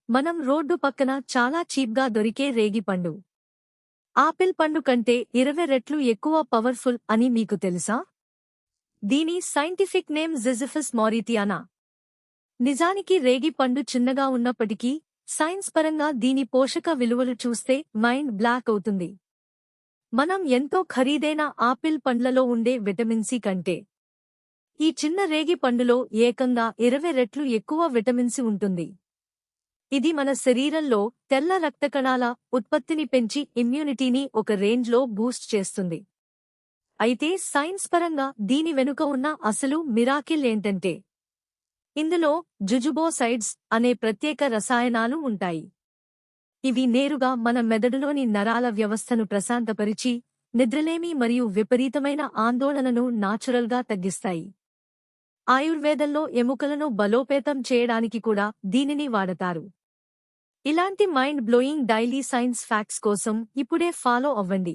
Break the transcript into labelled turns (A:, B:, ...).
A: మనం రోడ్డు పక్కన చాలా చీప్గా దొరికే రేగిపండు ఆపిల్ పండు కంటే 20 రెట్లు ఎక్కువ పవర్ఫుల్ అని మీకు తెలుసా? దీని సైంటిఫిక్ నేమ్ జిజిఫస్ మారిటియానా. నిజానికి రేగి పండు చిన్నగా ఉన్నప్పటికీ సైన్స్ పరంగా దీని పోషక విలువలు చూస్తే మైండ్ బ్లాక్ అవుతుంది. మనం ఎంతో ఖరీదైన ఆపిల్ పండ్లలో ఉండే విటమిన్ సి కంటే ఈ చిన్న రేగి పండులో ఏకంగా 20 రెట్లు ఎక్కువ విటమిన్ సి ఉంటుంది. ఇది మన శరీరంలో తెల్ల రక్తకణాల ఉత్పత్తిని పెంచి ఇమ్యూనిటీని ఒక రేంజ్లో బూస్ట్ చేస్తుంది. అయితే సైన్స్ పరంగా దీని వెనుక ఉన్న అసలు మిరాకిల్ ఏంటంటే ఇందులో జుజుబోసైడ్స్ అనే ప్రత్యేక రసాయనాలు ఉంటాయి. ఇవి నేరుగా మన మెదడులోని నరాల వ్యవస్థను ప్రశాంతపరిచి నిద్రలేమి మరియు విపరీతమైన ఆందోళనను నాచురల్గా తగ్గిస్తాయి. ఆయుర్వేదంలో ఎముకలను బలోపేతం చేయడానికి కూడా దీనిని వాడతారు. ఇలాంటి mind blowing daily science facts కోసం ఇప్పుడే ఫాలో అవ్వండి.